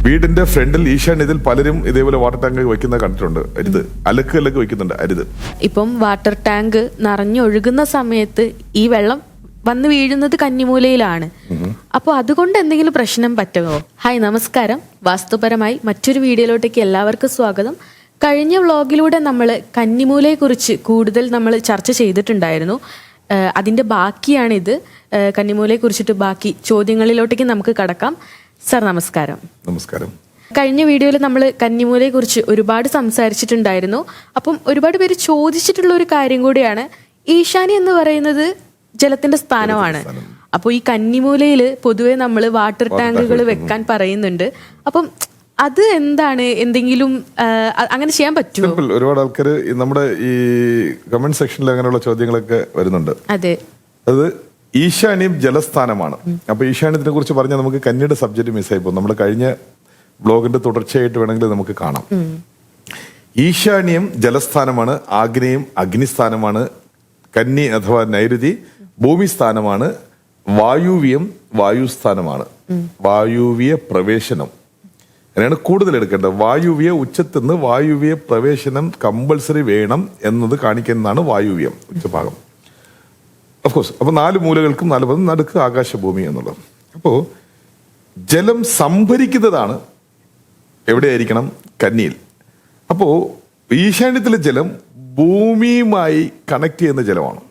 വീടിന്റെ ഫ്രണ്ടിൽ ഈശാന്യത്തിൽ പലരും ഇതേപോലെ വാട്ടർ ടാങ്ക് വെക്കുന്ന കണ്ടിട്ടുണ്ട്. അരുത്. അലക്കുകളൊക്കെ വെക്കുന്നുണ്ട്. അരുത്. ഇപ്പം വാട്ടർ ടാങ്ക് നിറഞ്ഞൊഴുകുന്ന സമയത്ത് ഈ വെള്ളം വന്ന് വീഴുന്നത് കന്നിമൂലയിലാണ്. അപ്പോൾ അതുകൊണ്ട് എന്തെങ്കിലും പ്രശ്നം പറ്റുമോ? ഹായ്, നമസ്കാരം. വാസ്തുപരമായി മറ്റൊരു വീഡിയോയിലോട്ടേക്ക് എല്ലാവർക്കും സ്വാഗതം. കഴിഞ്ഞ വ്ളോഗിലൂടെ നമ്മൾ കന്നിമൂലയെ കുറിച്ച് കൂടുതൽ നമ്മൾ ചർച്ച ചെയ്തിട്ടുണ്ടായിരുന്നു. അതിന്റെ ബാക്കിയാണിത്. കന്നിമൂലയെ കുറിച്ചിട്ട് ബാക്കി ചോദ്യങ്ങളിലോട്ടേക്ക് നമുക്ക് കടക്കാം. സർ, നമസ്കാരം. നമസ്കാരം. കഴിഞ്ഞ വീഡിയോയിൽ നമ്മൾ കന്നിമൂലയെ കുറിച്ച് ഒരുപാട് സംസാരിച്ചിട്ടുണ്ടായിരുന്നു. അപ്പം ഒരുപാട് പേര് ചോദിച്ചിട്ടുള്ള ഒരു കാര്യം കൂടിയാണ്, ഈശാനി എന്ന് പറയുന്നത് ജലത്തിന്റെ സ്ഥാനമാണ്. അപ്പോൾ ഈ കന്നിമൂലയിൽ പൊതുവെ നമ്മൾ വാട്ടർ ടാങ്കുകൾ വെക്കാൻ പറയുന്നുണ്ട്. അപ്പം അത് എന്താണ്? എന്തെങ്കിലും അങ്ങനെ ചെയ്യാൻ പറ്റുമോ? ഒരുപാട് ആൾക്കാർ നമ്മുടെ ഈ കമന്റ് സെക്ഷനിൽ അങ്ങനെയുള്ള ചോദ്യങ്ങളൊക്കെ വരുന്നുണ്ട്. അതെ, അത് ഈശാന്യം ജലസ്ഥാനമാണ്. അപ്പൊ ഈശാന്യത്തിനെ കുറിച്ച് പറഞ്ഞാൽ നമുക്ക് കന്നിയുടെ സബ്ജക്ട് മിസ്സായി പോകും. നമ്മുടെ കഴിഞ്ഞ ബ്ലോഗിന്റെ തുടർച്ചയായിട്ട് വേണമെങ്കിൽ നമുക്ക് കാണാം. ഈശാന്യം ജലസ്ഥാനമാണ്, ആഗ്നേയം അഗ്നിസ്ഥാനമാണ്, കന്നി അഥവാ നൈരുതി ഭൂമി സ്ഥാനമാണ്, വായുവ്യം വായുസ്ഥാനമാണ്, വായുവ്യ പ്രവേശനം അങ്ങനെയാണ് കൂടുതൽ എടുക്കേണ്ടത്. വായുവ്യ ഉച്ചത്തിന്ന് വായുവ്യ പ്രവേശനം കമ്പൾസറി വേണം എന്നത് കാണിക്കുന്നതാണ് വായുവ്യം ഉച്ചഭാഗം. ഓഫ്കോഴ്സ്. അപ്പൊ 4 മൂലകൾക്കും 4 പദം, നടുക്ക് ആകാശഭൂമി എന്നുള്ളത്. അപ്പോ ജലം സംഭരിക്കുന്നതാണ് എവിടെയായിരിക്കണം? കന്നിയിൽ. അപ്പോ ഈശാന്യത്തിലെ ജലം ഭൂമിയുമായി കണക്ട് ചെയ്യുന്ന ജലമാണ്.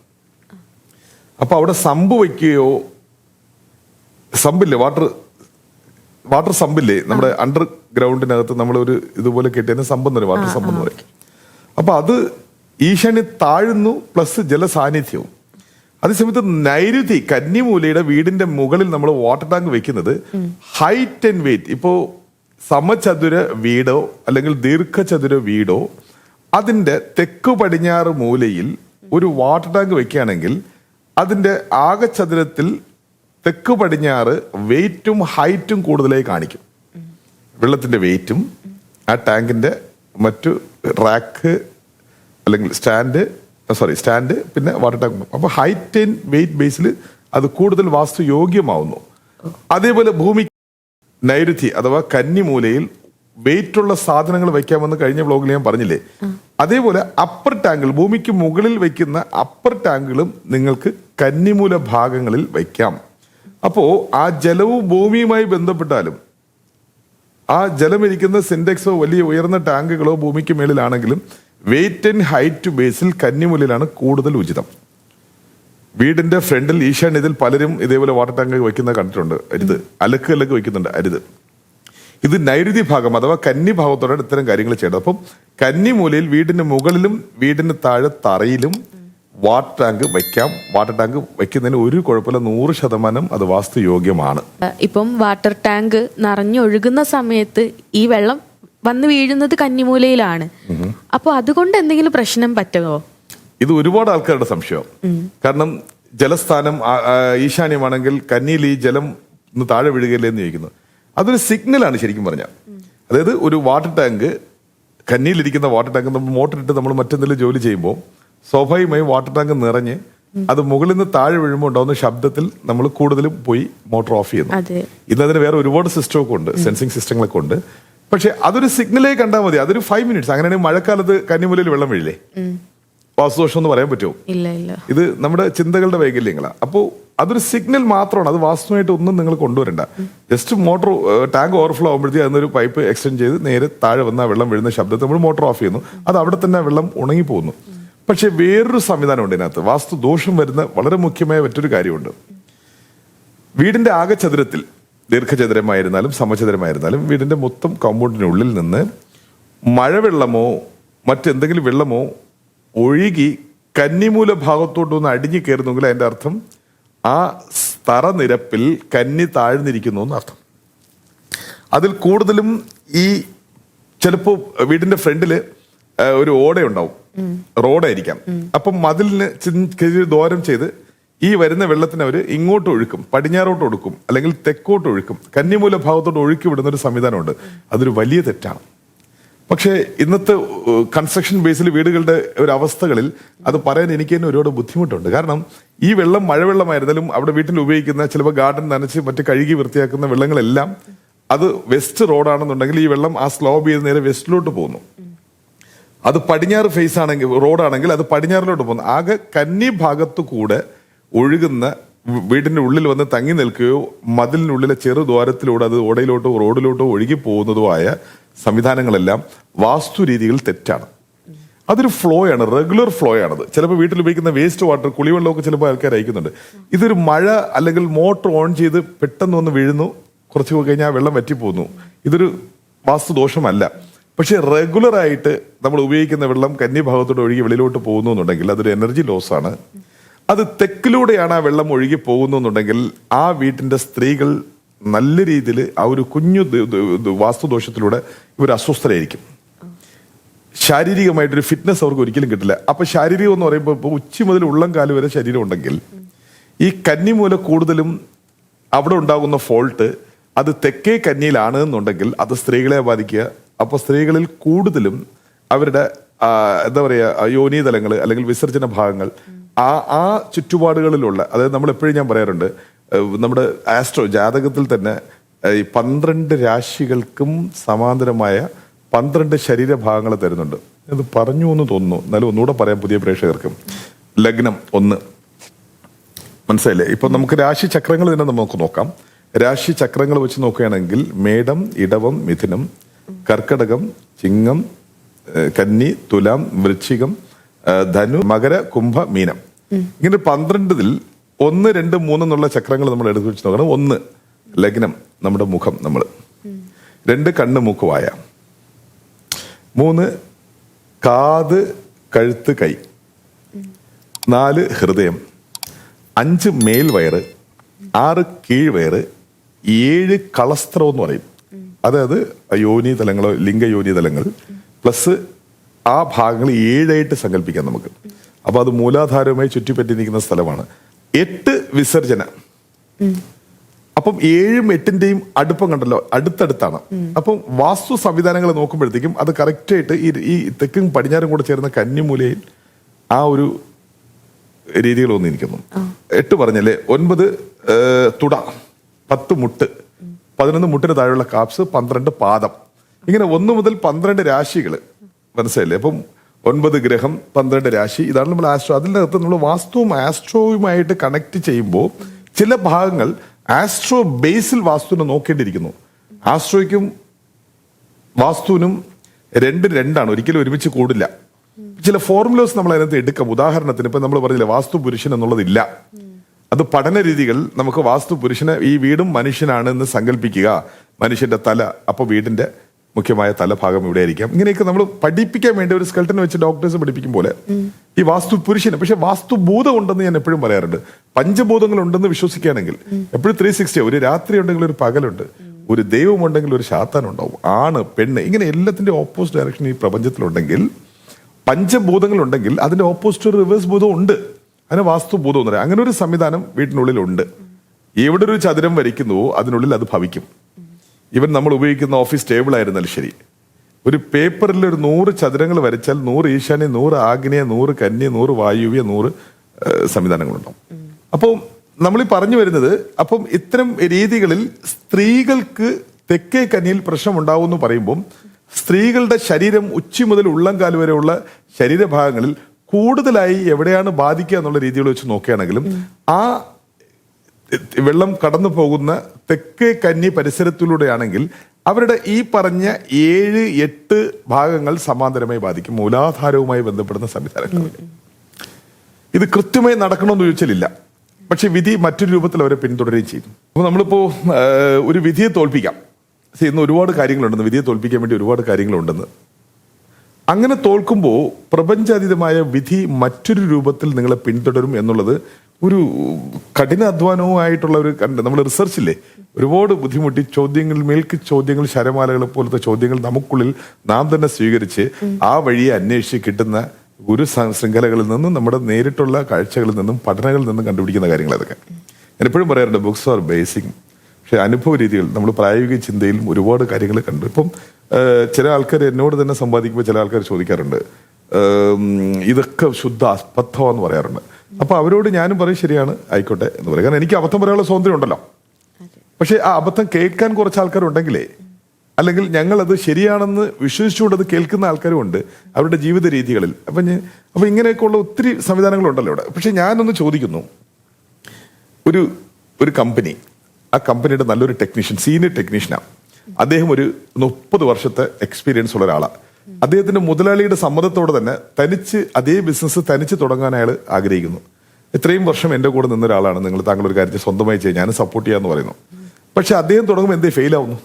അപ്പൊ അവിടെ സമ്പ് വയ്ക്കുകയോ, സമ്പില്ലേ, വാട്ടർ സമ്പില്ലേ, നമ്മുടെ അണ്ടർ ഗ്രൗണ്ടിനകത്ത് നമ്മൾ ഒരു ഇതുപോലെ കെട്ടിയതിന് സമ്പെന്ന് പറയും, വാട്ടർ സമ്പെന്ന് പറയും. അപ്പൊ അത് ഈശാന്യം താഴുന്നു, പ്ലസ് ജലസാന്നിധ്യവും. അതേസമയത്ത് നൈരുതി കന്നിമൂലയുടെ വീടിന്റെ മുകളിൽ നമ്മൾ വാട്ടർ ടാങ്ക് വെക്കുന്നത് ഹൈറ്റ് ആൻഡ് വെയിറ്റ്. ഇപ്പോ സമചതുര വീടോ അല്ലെങ്കിൽ ദീർഘചതുര വീടോ അതിന്റെ തെക്കു പടിഞ്ഞാറ് മൂലയിൽ ഒരു വാട്ടർ ടാങ്ക് വെക്കുകയാണെങ്കിൽ അതിന്റെ ആകെ ചതുരത്തിൽ തെക്കു പടിഞ്ഞാറ് വെയിറ്റും ഹൈറ്റും കൂടുതലായി കാണിക്കും. വെള്ളത്തിന്റെ വെയിറ്റും ആ ടാങ്കിന്റെ മറ്റു റാക്ക് അല്ലെങ്കിൽ സ്റ്റാൻഡ് പിന്നെ വാട്ടർ ടാങ്ക്. അപ്പൊ ഹൈറ്റ് ആൻഡ് വെയിറ്റ് ബേസിൽ അത് കൂടുതൽ വാസ്തു യോഗ്യമാവുന്നു. അതേപോലെ ഭൂമി നൈരുതി അഥവാ കന്നിമൂലയിൽ വെയിറ്റ് ഉള്ള സാധനങ്ങൾ വെക്കാമെന്ന് കഴിഞ്ഞ വ്ളോഗിൽ ഞാൻ പറഞ്ഞില്ലേ, അതേപോലെ അപ്പർ ടാങ്കുകൾ, ഭൂമിക്ക് മുകളിൽ വെക്കുന്ന അപ്പർ ടാങ്കുകളും നിങ്ങൾക്ക് കന്നിമൂല ഭാഗങ്ങളിൽ വയ്ക്കാം. അപ്പോ ആ ജലവും ഭൂമിയുമായി ബന്ധപ്പെട്ടാലും ആ ജലമിരിക്കുന്ന സിൻഡെക്സോ വലിയ ഉയർന്ന ടാങ്കുകളോ ഭൂമിക്ക് മേളിലാണെങ്കിലും വെയിറ്റ് ആൻഡ് ഹൈറ്റ് ബേസിൽ കന്നിമൂലയിലാണ് കൂടുതൽ ഉചിതം. വീടിന്റെ ഫ്രണ്ടിൽ ഈശാന്യത്തിൽ പലരും ഇതേപോലെ വാട്ടർ ടാങ്ക് വെക്കുന്ന കണ്ടിട്ടുണ്ട്. അരുത്. അലക്കുകളൊക്കെ വെക്കുന്നുണ്ട്. അരുത്. ഇത് നൈരുതി ഭാഗം അഥവാ കന്നി ഭാഗത്തോടെ ഇത്തരം കാര്യങ്ങൾ ചെയ്യേണ്ടത്. അപ്പം കന്നിമൂലയിൽ വീടിന്റെ മുകളിലും വീടിന് താഴെ തറയിലും വാട്ടർ ടാങ്ക് വയ്ക്കാം. വാട്ടർ ടാങ്ക് വയ്ക്കുന്നതിന് ഒരു കുഴപ്പമില്ല, 100% അത് വാസ്തു യോഗ്യമാണ്. ഇപ്പം വാട്ടർ ടാങ്ക് നിറഞ്ഞൊഴുകുന്ന സമയത്ത് ഈ വെള്ളം വന്ന് വീഴുന്നത് കന്നിമൂലയിലാണ്. അപ്പൊ അതുകൊണ്ട് എന്തെങ്കിലും പ്രശ്നം പറ്റുമോ? ഇത് ഒരുപാട് ആൾക്കാരുടെ സംശയം. കാരണം ജലസ്ഥാനം ഈശാന്യമാണെങ്കിൽ കന്നിയിൽ ഈ ജലം താഴെ വീഴുകയില്ലേ എന്ന് ചോദിക്കുന്നു. അതൊരു സിഗ്നലാണ് ശരിക്കും പറഞ്ഞാൽ. അതായത് ഒരു വാട്ടർ ടാങ്ക്, കന്നിയിലിരിക്കുന്ന വാട്ടർ ടാങ്ക് നമ്മൾ മോട്ടർ ഇട്ട് നമ്മൾ മറ്റെന്തെങ്കിലും ജോലി ചെയ്യുമ്പോൾ സ്വാഭാവികമായും വാട്ടർ ടാങ്ക് നിറഞ്ഞ് അത് മുകളിൽ നിന്ന് താഴെ വീഴുമ്പോൾ ഉണ്ടാവുന്ന ശബ്ദത്തിൽ നമ്മൾ കൂടുതലും പോയി മോട്ടോർ ഓഫ് ചെയ്യുന്നു. ഇന്നതിന് വേറെ ഒരുപാട് സിസ്റ്റമൊക്കെ ഉണ്ട്, സെൻസിങ് സിസ്റ്റങ്ങളൊക്കെ ഉണ്ട്. പക്ഷെ അതൊരു സിഗ്നലേ കണ്ടാൽ മതി. അതൊരു 5 മിനിറ്റ്സ്. അങ്ങനെയാണെങ്കിൽ മഴക്കാലത്ത് കന്നിമൂലയിൽ വെള്ളം വീഴില്ലേ? വാസ്തുദോഷം എന്ന് പറയാൻ പറ്റുമോ? ഇത് നമ്മുടെ ചിന്തകളുടെ വൈകല്യങ്ങളാണ്. അപ്പോൾ അതൊരു സിഗ്നൽ മാത്രമാണ്. അത് വാസ്തുവായിട്ട് ഒന്നും നിങ്ങൾ കൊണ്ടുവരണ്ട. ജസ്റ്റ് മോട്ടോർ ടാങ്ക് ഓവർഫ്ലോ ആകുമ്പോഴത്തേക്ക് അതിനൊരു പൈപ്പ് എക്സ്റ്റെൻഡ് ചെയ്ത് നേരെ താഴെ വന്ന വെള്ളം വീഴുന്ന ശബ്ദത്തിൽ നമ്മൾ മോട്ടോർ ഓഫ് ചെയ്യുന്നു. അത് അവിടെ തന്നെ വെള്ളം ഉണങ്ങി പോകുന്നു. പക്ഷെ വേറൊരു സംവിധാനമുണ്ട് ഇതിനകത്ത്. വാസ്തു ദോഷം വരുന്ന വളരെ മുഖ്യമായ മറ്റൊരു കാര്യമുണ്ട്. വീടിന്റെ ആകെ ചതുരത്തിൽ, ദീർഘചതുരമായിരുന്നാലും സമചതുരമായിരുന്നാലും, വീടിന്റെ മൊത്തം കോമ്പൗണ്ടിനുള്ളിൽ നിന്ന് മഴവെള്ളമോ മറ്റെന്തെങ്കിലും വെള്ളമോ ഒഴുകി കന്നിമൂല ഭാഗത്തോട്ടൊന്ന് അടിഞ്ഞു കയറുന്നെങ്കിൽ അതിന്റെ അർത്ഥം ആ തറനിരപ്പിൽ കന്നി താഴ്ന്നിരിക്കുന്നു എന്നർത്ഥം. അതിൽ കൂടുതലും ഈ ചിലപ്പോ വീടിന്റെ ഫ്രണ്ടില് ഒരു ഓടയുണ്ടാവും, റോഡായിരിക്കാം. അപ്പം മതിലിന് ദോരം ചെയ്ത് ഈ വരുന്ന വെള്ളത്തിന് അവർ ഇങ്ങോട്ട് ഒഴുക്കും, പടിഞ്ഞാറോട്ട് ഒഴുക്കും, അല്ലെങ്കിൽ തെക്കോട്ട് ഒഴുക്കും, കന്നിമൂല ഭാഗത്തോട്ട് ഒഴുക്കി വിടുന്ന ഒരു സംവിധാനമുണ്ട്. അതൊരു വലിയ തെറ്റാണ്. പക്ഷേ ഇന്നത്തെ കൺസ്ട്രക്ഷൻ ബേസിൽ വീടുകളുടെ ഒരു അവസ്ഥകളിൽ അത് പറയാൻ എനിക്ക് തന്നെ ഒരുപാട് ബുദ്ധിമുട്ടുണ്ട്. കാരണം ഈ വെള്ളം മഴവെള്ളമായിരുന്നാലും അവിടെ വീട്ടിൽ ഉപയോഗിക്കുന്ന ചിലപ്പോൾ ഗാർഡൻ നനച്ച് മറ്റ് കഴുകി വൃത്തിയാക്കുന്ന വെള്ളങ്ങളെല്ലാം അത് വെസ്റ്റ് റോഡാണെന്നുണ്ടെങ്കിൽ ഈ വെള്ളം ആ സ്ലോബ് ചെയ്ത് നേരെ വെസ്റ്റിലോട്ട് പോകുന്നു. അത് പടിഞ്ഞാറ് ഫേസ് ആണെങ്കിൽ റോഡാണെങ്കിൽ അത് പടിഞ്ഞാറിലോട്ട് പോകുന്നു. ആകെ കന്നി ഭാഗത്തു കൂടെ ഒഴുകുന്ന വീടിന്റെ ഉള്ളിൽ വന്ന് തങ്ങി നിൽക്കുകയോ മതിലിനുള്ളിലെ ചെറു ദ്വാരത്തിലൂടെ അത് ഓടയിലോട്ടോ റോഡിലോട്ടോ ഒഴുകി പോകുന്നതുമായ സംവിധാനങ്ങളെല്ലാം വാസ്തുരീതികൾ തെറ്റാണ്. അതൊരു ഫ്ലോ ആണ്, റെഗുലർ ഫ്ലോ ആണത്. ചിലപ്പോൾ വീട്ടിൽ ഉപയോഗിക്കുന്ന വേസ്റ്റ് വാട്ടർ, കുളിവെള്ളമൊക്കെ ചിലപ്പോൾ ആൾക്കാർ അയക്കുന്നുണ്ട്. ഇതൊരു മഴ അല്ലെങ്കിൽ മോട്ടർ ഓൺ ചെയ്ത് പെട്ടെന്ന് വന്ന് വീഴുന്നു, കുറച്ച് കഴിഞ്ഞാൽ ആ വെള്ളം വറ്റിപ്പോകുന്നു. ഇതൊരു വാസ്തുദോഷമല്ല. പക്ഷെ റെഗുലർ ആയിട്ട് നമ്മൾ ഉപയോഗിക്കുന്ന വെള്ളം കന്യഭാഗത്തോട് ഒഴുകി വെളിയിലോട്ട് പോകുന്നു എന്നുണ്ടെങ്കിൽ അതൊരു എനർജി ലോസ് ആണ്. അത് തെക്കിലൂടെയാണ് ആ വെള്ളം ഒഴുകി പോകുന്നു എന്നുണ്ടെങ്കിൽ ആ വീട്ടിന്റെ സ്ത്രീകൾ നല്ല രീതിയിൽ ആ ഒരു കുഞ്ഞു വാസ്തുദോഷത്തിലൂടെ ഇവർ അസ്വസ്ഥരായിരിക്കും. ശാരീരികമായിട്ടൊരു ഫിറ്റ്നസ് അവർക്ക് ഒരിക്കലും കിട്ടില്ല. അപ്പൊ ശാരീരികം എന്ന് പറയുമ്പോൾ ഇപ്പോൾ ഉച്ചി മുതൽ ഉള്ളം കാല് വരെ ശരീരം ഉണ്ടെങ്കിൽ ഈ കന്നിമൂല കൂടുതലും അവിടെ ഉണ്ടാകുന്ന ഫോൾട്ട് അത് തെക്കേ കന്നിയിലാണ് എന്നുണ്ടെങ്കിൽ അത് സ്ത്രീകളെ ബാധിക്കുക. അപ്പൊ സ്ത്രീകളിൽ കൂടുതലും അവരുടെ എന്താ പറയുക യോനീതലങ്ങൾ അല്ലെങ്കിൽ വിസർജന ഭാഗങ്ങൾ ആ ചുറ്റുപാടുകളിലുള്ള, അതായത് നമ്മൾ എപ്പോഴും ഞാൻ പറയാറുണ്ട്, നമ്മുടെ ആസ്ട്രോ ജാതകത്തിൽ തന്നെ ഈ 12 രാശികൾക്കും സമാന്തരമായ 12 ശരീരഭാഗങ്ങൾ തരുന്നുണ്ട്. ഇത് പറഞ്ഞു എന്ന് തോന്നുന്നു, എന്നാലും ഒന്നുകൂടെ പറയാം പുതിയ പ്രേക്ഷകർക്കും. ലഗ്നം 1, മനസ്സിലായില്ലേ? ഇപ്പൊ നമുക്ക് രാശി ചക്രങ്ങൾ തന്നെ നമുക്ക് നോക്കാം. രാശി ചക്രങ്ങൾ വെച്ച് നോക്കുകയാണെങ്കിൽ മേടം, ഇടവം, മിഥുനം, കർക്കടകം, ചിങ്ങം, കന്നി, തുലാം, വൃശ്ചികം, ധനു, മകര, കുംഭ, മീനം. ഇങ്ങനെ 12 1, 2, 3 എന്നുള്ള ചക്രങ്ങൾ നമ്മൾ എടുത്തു വെച്ച് നോക്കണം. 1 ലഗ്നം, നമ്മുടെ മുഖം, നമ്മൾ. 2 കണ്ണ്, മൂക്ക്, വായ. 3 കാത്, കഴുത്ത്, കൈ. 4 ഹൃദയം. 5 മേൽവയറ്. 6 കീഴ്വയറ്. 7 കളസ്ത്രം എന്ന് പറയും, അതായത് യോനിതലങ്ങളോ ലിംഗയോനിതലങ്ങൾ പ്ലസ് ആ ഭാഗങ്ങൾ 7 സങ്കല്പിക്കാം നമുക്ക്. അപ്പൊ അത് മൂലാധാരവുമായി ചുറ്റിപ്പറ്റി നിൽക്കുന്ന സ്ഥലമാണ്. 8 വിസർജന. അപ്പം 7ഉം 8ന്റെയും അടുപ്പം കണ്ടല്ലോ, അടുത്തടുത്താണ്. അപ്പം വാസ്തു സംവിധാനങ്ങൾ നോക്കുമ്പോഴത്തേക്കും അത് കറക്റ്റായിട്ട് ഈ തെക്കും പടിഞ്ഞാറും കൂടെ ചേർന്ന കന്നിമൂലയിൽ ആ ഒരു രീതികൾ വന്നിരിക്കുന്നു. 8 പറഞ്ഞല്ലേ. 9 തുട. 10 മുട്ട്. 11 മുട്ടിന് താഴെയുള്ള കാപ്സ്. 12 പാദം. ഇങ്ങനെ 1 മുതൽ 12 രാശികൾ, മനസ്സിലല്ലേ? അപ്പം 9 ഗ്രഹം, 12 രാശി. ഇതാണ് നമ്മൾ ആസ്ട്രോ. അതിൻ്റെ അകത്ത് നമ്മൾ വാസ്തുവും ആസ്ട്രോയുമായിട്ട് കണക്ട് ചെയ്യുമ്പോൾ ചില ഭാഗങ്ങൾ ആസ്ട്രോ ബേസിൽ വാസ്തുവിനെ നോക്കേണ്ടിയിരിക്കുന്നു. ആസ്ട്രോയ്ക്കും വാസ്തുവിനും 2 ഒരിക്കലും ഒരുമിച്ച് കൂടില്ല. ചില ഫോർമുലേഴ്സ് നമ്മൾ അതിനകത്ത് എടുക്കാം. ഉദാഹരണത്തിന് ഇപ്പൊ നമ്മൾ പറഞ്ഞില്ല വാസ്തു പുരുഷൻ എന്നുള്ളതില്ല. അത് പഠന രീതികൾ നമുക്ക് വാസ്തു പുരുഷന് ഈ വീടും മനുഷ്യനാണ് എന്ന് സങ്കല്പിക്കുക. മനുഷ്യന്റെ തല, അപ്പൊ വീടിന്റെ മുഖ്യമായ തലഭാഗം ഇവിടെ ആയിരിക്കാം. ഇങ്ങനെയൊക്കെ നമ്മൾ പഠിപ്പിക്കാൻ വേണ്ടി ഒരു സ്കെൽട്ടൻ വെച്ച് ഡോക്ടേഴ്സ് പഠിപ്പിക്കും പോലെ ഈ വാസ്തു പുരുഷന്. പക്ഷെ വാസ്തുഭൂതം ഉണ്ടെന്ന് ഞാൻ എപ്പോഴും പറയാറുണ്ട്. പഞ്ചഭൂതങ്ങൾ ഉണ്ടെന്ന് വിശ്വസിക്കുകയാണെങ്കിൽ എപ്പോഴും 360. ഒരു രാത്രി ഉണ്ടെങ്കിൽ ഒരു പകലുണ്ട്, ഒരു ദൈവം ഉണ്ടെങ്കിൽ ഒരു ശാത്താൻ ഉണ്ടാവും, ആണ് പെണ്ണ്, ഇങ്ങനെ എല്ലാത്തിന്റെ ഓപ്പോസിറ്റ് ഡയറക്ഷൻ ഈ പ്രപഞ്ചത്തിലുണ്ടെങ്കിൽ, പഞ്ചഭൂതങ്ങൾ ഉണ്ടെങ്കിൽ അതിന്റെ ഓപ്പോസിറ്റ് ഒരു റിവേഴ്സ് ഭൂതം ഉണ്ട്. അതിന് വാസ്തുഭൂതം എന്ന് പറയാം. അങ്ങനെ ഒരു സംവിധാനം വീട്ടിനുള്ളിലുണ്ട്. എവിടെ ഒരു ചതുരം വരയ്ക്കുന്നുവോ അതിനുള്ളിൽ അത് ഭവിക്കും. ഇവൻ നമ്മൾ ഉപയോഗിക്കുന്ന ഓഫീസ് ടേബിൾ ആയിരുന്നാലും ശരി, ഒരു പേപ്പറിൽ ഒരു 100 ചതുരങ്ങൾ വരച്ചാൽ 100 ഈശാന്യ, 100 ആഗ്നേയ, 100 കന്യ, 100 വായുവ്യ, 100 സംവിധാനങ്ങളുണ്ടാവും. അപ്പോൾ നമ്മൾ ഈ പറഞ്ഞു വരുന്നത്, അപ്പം ഇത്തരം രീതികളിൽ സ്ത്രീകൾക്ക് തെക്കേ കന്നിയിൽ പ്രശ്നം ഉണ്ടാവും എന്ന് പറയുമ്പോൾ സ്ത്രീകളുടെ ശരീരം ഉച്ചി മുതൽ ഉള്ളംകാൽ വരെയുള്ള ശരീരഭാഗങ്ങളിൽ കൂടുതലായി എവിടെയാണ് ബാധിക്കുക എന്നുള്ള രീതികൾ വെച്ച് നോക്കുകയാണെങ്കിലും ആ വെള്ളം കടന്നു പോകുന്ന തെക്കേ കന്നി പരിസരത്തിലൂടെയാണെങ്കിൽ അവരുടെ ഈ പറഞ്ഞ 7-8 ഭാഗങ്ങൾ സമാന്തരമായി ബാധിക്കും. മൂലാധാരവുമായി ബന്ധപ്പെടുന്ന സംവിധാനങ്ങൾ. ഇത് കൃത്യമായി നടക്കണമെന്ന് ചോദിച്ചാലില്ല. പക്ഷെ വിധി മറ്റൊരു രൂപത്തിൽ അവരെ പിന്തുടരുകയും ചെയ്യും. അപ്പൊ നമ്മളിപ്പോ ഒരു വിധിയെ തോൽപ്പിക്കാം. ഇന്ന് ഒരുപാട് കാര്യങ്ങളുണ്ടെന്ന്, വിധിയെ തോൽപ്പിക്കാൻ വേണ്ടി ഒരുപാട് കാര്യങ്ങളുണ്ടെന്ന്. അങ്ങനെ തോൽക്കുമ്പോൾ പ്രപഞ്ചാതീതമായ വിധി മറ്റൊരു രൂപത്തിൽ നിങ്ങളെ പിന്തുടരും എന്നുള്ളത് ഒരു കഠിനാധ്വാനവുമായിട്ടുള്ള ഒരു നമ്മൾ റിസർച്ചില്ലേ, ഒരുപാട് ബുദ്ധിമുട്ടി മേൽക്ക് ചോദ്യങ്ങൾ, ശരമാലകളെ പോലത്തെ ചോദ്യങ്ങൾ നമുക്കുള്ളിൽ നാം തന്നെ സ്വീകരിച്ച് ആ വഴിയെ അന്വേഷിച്ച് കിട്ടുന്ന ഗുരു ശൃംഖലകളിൽ നിന്നും നമ്മുടെ നേരിട്ടുള്ള കാഴ്ചകളിൽ നിന്നും പഠനങ്ങളിൽ നിന്നും കണ്ടുപിടിക്കുന്ന കാര്യങ്ങൾ അതൊക്കെ. ഞാൻ എപ്പോഴും പറയാറുണ്ട്, ബുക്സ് ആർ ബേസിക്. പക്ഷെ അനുഭവ രീതികൾ നമ്മൾ പ്രായോഗിക ചിന്തയിലും ഒരുപാട് കാര്യങ്ങൾ കണ്ടു. ഇപ്പം ചില ആൾക്കാർ എന്നോട് തന്നെ സംവാദിക്കുമ്പോൾ ചില ആൾക്കാർ ചോദിക്കാറുണ്ട്, ഇതൊക്കെ ശുദ്ധ അബദ്ധമെന്ന് പറയാറുണ്ട്. അപ്പൊ അവരോട് ഞാനും പറയും ശരിയാണ്, ആയിക്കോട്ടെ എന്ന് പറയും. കാരണം എനിക്ക് അബദ്ധം പറയാനുള്ള സ്വാതന്ത്ര്യം ഉണ്ടല്ലോ. പക്ഷെ ആ അബദ്ധം കേൾക്കാൻ കുറച്ച് ആൾക്കാരുണ്ടെങ്കിലേ, അല്ലെങ്കിൽ ഞങ്ങളത് ശരിയാണെന്ന് വിശ്വസിച്ചുകൊണ്ട് അത് കേൾക്കുന്ന ആൾക്കാരും ഉണ്ട് അവരുടെ ജീവിത രീതികളിൽ. അപ്പൊ ഇങ്ങനെയൊക്കെയുള്ള ഒത്തിരി സംവിധാനങ്ങളുണ്ടല്ലോ ഇവിടെ. പക്ഷെ ഞാനൊന്ന് ചോദിക്കുന്നു, ഒരു കമ്പനി, ആ കമ്പനിയുടെ നല്ലൊരു ടെക്നീഷ്യൻ, സീനിയർ ടെക്നീഷ്യനാണ്, അദ്ദേഹം ഒരു 30 വർഷത്തെ എക്സ്പീരിയൻസ് ഉള്ള ഒരാളാണ്. അദ്ദേഹത്തിന്റെ മുതലാളിയുടെ സമ്മതത്തോടെ തന്നെ അതേ ബിസിനസ് തനിച്ച് തുടങ്ങാൻ അയാൾ ആഗ്രഹിക്കുന്നു. ഇത്രയും വർഷം എന്റെ കൂടെ നിന്ന ഒരാളാണ്, താങ്കളൊരു കാര്യത്തിൽ സ്വന്തമായി ചെയ്യാൻ ഞാൻ സപ്പോർട്ട് ചെയ്യാന്ന് പറയുന്നു. പക്ഷെ അദ്ദേഹം തുടങ്ങുമ്പോൾ എന്തേ ഫെയിൽ ആവുന്നു?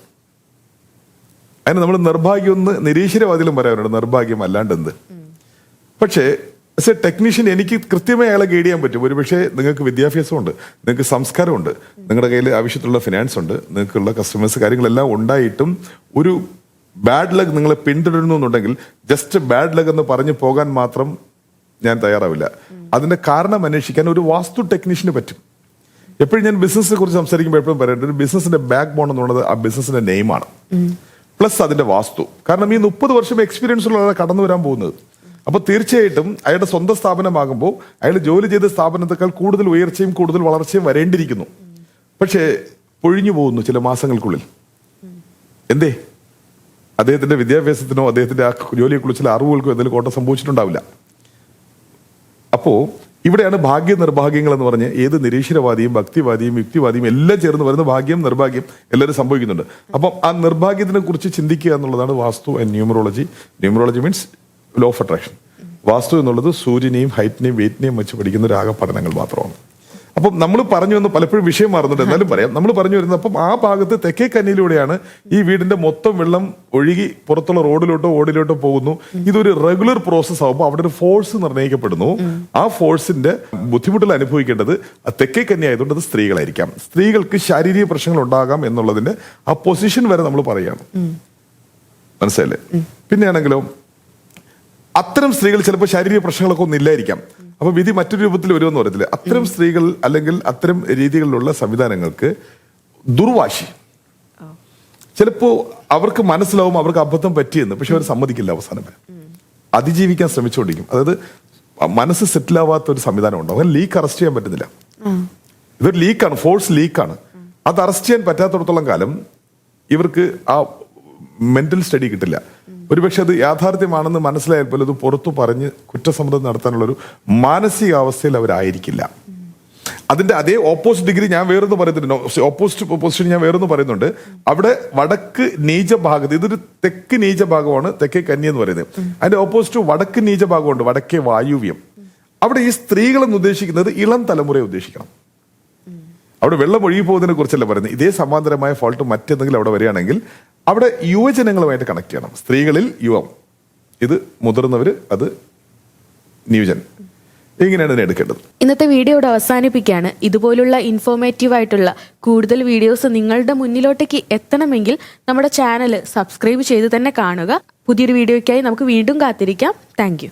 അതിന് നമ്മൾ നിർഭാഗ്യം ഒന്ന് നിരീശ്വരവാദികളും പറയാറുണ്ട്, നിർഭാഗ്യം അല്ലാണ്ട് എന്ത്. പക്ഷേ ആസ് എ ടെക്നീഷ്യൻ എനിക്ക് കൃത്യമായി അയാളെ ഗൈഡ് ചെയ്യാൻ പറ്റും. ഒരുപക്ഷെ നിങ്ങൾക്ക് വിദ്യാഭ്യാസമുണ്ട്, നിങ്ങൾക്ക് സംസ്കാരമുണ്ട്, നിങ്ങളുടെ കയ്യിൽ ആവശ്യത്തിലുള്ള ഫിനാൻസ് ഉണ്ട്, നിങ്ങൾക്കുള്ള കസ്റ്റമേഴ്സ് കാര്യങ്ങളെല്ലാം ഉണ്ടായിട്ടും ഒരു ബാഡ് ലക്ക് നിങ്ങളെ പിന്തുടരുന്നു എന്നുണ്ടെങ്കിൽ ജസ്റ്റ് ബാഡ് ലക്ക് എന്ന് പറഞ്ഞു പോകാൻ മാത്രം ഞാൻ തയ്യാറാവില്ല. അതിന്റെ കാരണം അന്വേഷിക്കാൻ ഒരു വാസ്തു ടെക്നീഷ്യന് പറ്റും. എപ്പോഴും ഞാൻ ബിസിനസിനെ കുറിച്ച് സംസാരിക്കുമ്പോൾ എപ്പോഴും പറയേണ്ടത്, ഒരു ബിസിനസിന്റെ ബാക്ക് ബോൺ എന്നുള്ളത് ആ ബിസിനസിന്റെ നെയിമാണ്, പ്ലസ് അതിന്റെ വാസ്തു. കാരണം ഈ 30 വർഷം എക്സ്പീരിയൻസ് ഉള്ള ആളെ കടന്നു വരാൻ പോകുന്നത്. അപ്പൊ തീർച്ചയായിട്ടും അയാളുടെ സ്വന്തം സ്ഥാപനമാകുമ്പോൾ അയാൾ ജോലി ചെയ്ത സ്ഥാപനത്തെക്കാൾ കൂടുതൽ ഉയർച്ചയും കൂടുതൽ വളർച്ചയും വരേണ്ടിയിരിക്കുന്നു. പക്ഷേ പൊഴിഞ്ഞു പോകുന്നു ചില മാസങ്ങൾക്കുള്ളിൽ. എന്തേ? അദ്ദേഹത്തിന്റെ വിദ്യാഭ്യാസത്തിനോ അദ്ദേഹത്തിന്റെ ആ ജോലിയെക്കുറിച്ചുള്ള അറിവുകൾക്കോ എന്തെങ്കിലും കോട്ടം സംഭവിച്ചിട്ടുണ്ടാവില്ല. അപ്പോ ഇവിടെയാണ് ഭാഗ്യ നിർഭാഗ്യങ്ങൾ എന്ന് പറഞ്ഞ് ഏത് നിരീശ്വരവാദിയും ഭക്തിവാദിയും യുക്തിവാദിയും എല്ലാം ചേർന്ന് വരുന്ന ഭാഗ്യം നിർഭാഗ്യം എല്ലാവരും സംഭവിക്കുന്നുണ്ട്. അപ്പം ആ നിർഭാഗ്യത്തിനെ കുറിച്ച് ചിന്തിക്കുക എന്നുള്ളതാണ് vastu and numerology. Numerology means law of attraction. Vastu എന്നുള്ളത് സൂര്യനെയും ഹൈറ്റിനെയും വെയിറ്റിനെയും വെച്ച് പഠിക്കുന്ന ഒരു ആകെ പഠനങ്ങൾ മാത്രമാണ്. അപ്പം നമ്മൾ പറഞ്ഞു വന്ന് പലപ്പോഴും വിഷയം മാറുന്നുണ്ട്, എന്നാലും പറയാം. നമ്മൾ പറഞ്ഞു വരുന്നത്, അപ്പം ആ ഭാഗത്ത് തെക്കേ കന്നിയിലൂടെയാണ് ഈ വീടിന്റെ മൊത്തം വെള്ളം ഒഴുകി പുറത്തുള്ള ഓടിലോട്ടോ പോകുന്നു. ഇതൊരു റെഗുലർ പ്രോസസ് ആകുമ്പോൾ അവിടെ ഒരു ഫോഴ്സ് നിർണ്ണയിക്കപ്പെടുന്നു. ആ ഫോഴ്സിന്റെ ബുദ്ധിമുട്ടുകൾ അനുഭവിക്കേണ്ടത് തെക്കേ കന്നി ആയതുകൊണ്ട് അത് സ്ത്രീകളായിരിക്കാം. സ്ത്രീകൾക്ക് ശാരീരിക പ്രശ്നങ്ങൾ ഉണ്ടാകാം എന്നുള്ളതിന്റെ ആ പൊസിഷൻ വരെ നമ്മൾ പറയുകയാണ്. മനസ്സിലല്ലേ? പിന്നെയാണെങ്കിലോ അത്തരം സ്ത്രീകൾ ചിലപ്പോൾ ശാരീരിക പ്രശ്നങ്ങളൊക്കെ ഒന്നും ഇല്ലായിരിക്കാം. അപ്പൊ വിധി മറ്റൊരു രൂപത്തിൽ വരുമെന്ന് പറയത്തില്ല. അത്തരം സ്ത്രീകൾ അല്ലെങ്കിൽ അത്തരം രീതികളിലുള്ള സംവിധാനങ്ങൾക്ക് ദുർവാശി, ചിലപ്പോ അവർക്ക് മനസ്സിലാവും അവർക്ക് അബദ്ധം പറ്റിയെന്ന്, പക്ഷെ അവർ സമ്മതിക്കില്ല. അവസാനം വരെ അതിജീവിക്കാൻ ശ്രമിച്ചുകൊണ്ടിരിക്കും. അതായത് മനസ്സ് സെറ്റിൽ ആവാത്ത ഒരു സംവിധാനം ഉണ്ടാവും. അങ്ങനെ ലീക്ക് അറസ്റ്റ് ചെയ്യാൻ പറ്റുന്നില്ല. ഇതൊരു ലീക്കാണ്, ഫോഴ്സ് ലീക്കാണ്. അത് അറസ്റ്റ് ചെയ്യാൻ പറ്റാത്തിടത്തോളം കാലം ഇവർക്ക് ആ മെന്റൽ സ്റ്റഡി കിട്ടില്ല. ഒരുപക്ഷെ അത് യാഥാർത്ഥ്യമാണെന്ന് മനസ്സിലായാൽ പോലും അത് പുറത്തു പറഞ്ഞ് കുറ്റസമ്മതം നടത്താനുള്ളൊരു മാനസികാവസ്ഥയിൽ അവരായിരിക്കില്ല. അതിന്റെ അതേ ഓപ്പോസിറ്റ് ഡിഗ്രി ഞാൻ വേറൊന്ന് പറയുന്നുണ്ട്, ഓപ്പോസിറ്റ് പൊസിഷൻ ഞാൻ വേറൊന്ന് പറയുന്നുണ്ട്. അവിടെ വടക്ക് നീചഭാഗത്ത്, ഇതൊരു തെക്ക് നീചഭാഗമാണ് തെക്കേ കന്നി എന്ന് പറയുന്നത്. അതിന്റെ ഓപ്പോസിറ്റ് വടക്ക് നീചഭാഗമുണ്ട്, വടക്കേ വായുവ്യം. അവിടെ ഈ സ്ത്രീകളെന്ന് ഉദ്ദേശിക്കുന്നത് ഇളം തലമുറയെ ഉദ്ദേശിക്കണം. അവിടെ വെള്ളം ഒഴുകി പോകുന്നതിനെ കുറിച്ചല്ല പറയുന്നത്. ഇതേ സമാന്തരമായ ഫോൾട്ട് മറ്റെന്തെങ്കിലും അവിടെ വരികയാണെങ്കിൽ അവിടെ യുവജനങ്ങളുമായിട്ട് കണക്ട് ചെയ്യണം. സ്ത്രീകളിൽ യുവം, ഇത് മുതിർന്നവര്, അത് ന്യൂജൻ. ഇങ്ങനെയാണ് ഇതിനെ എടുക്കേണ്ടത്. ഇന്നത്തെ വീഡിയോ ഇവിടെ അവസാനിപ്പിക്കുകയാണ്. ഇതുപോലുള്ള ഇൻഫോർമേറ്റീവ് ആയിട്ടുള്ള കൂടുതൽ വീഡിയോസ് നിങ്ങളുടെ മുന്നിലോട്ടേക്ക് എത്തണമെങ്കിൽ നമ്മുടെ ചാനൽ സബ്സ്ക്രൈബ് ചെയ്ത് തന്നെ കാണുക. പുതിയൊരു വീഡിയോയ്ക്കായി നമുക്ക് വീണ്ടും കാത്തിരിക്കാം. താങ്ക്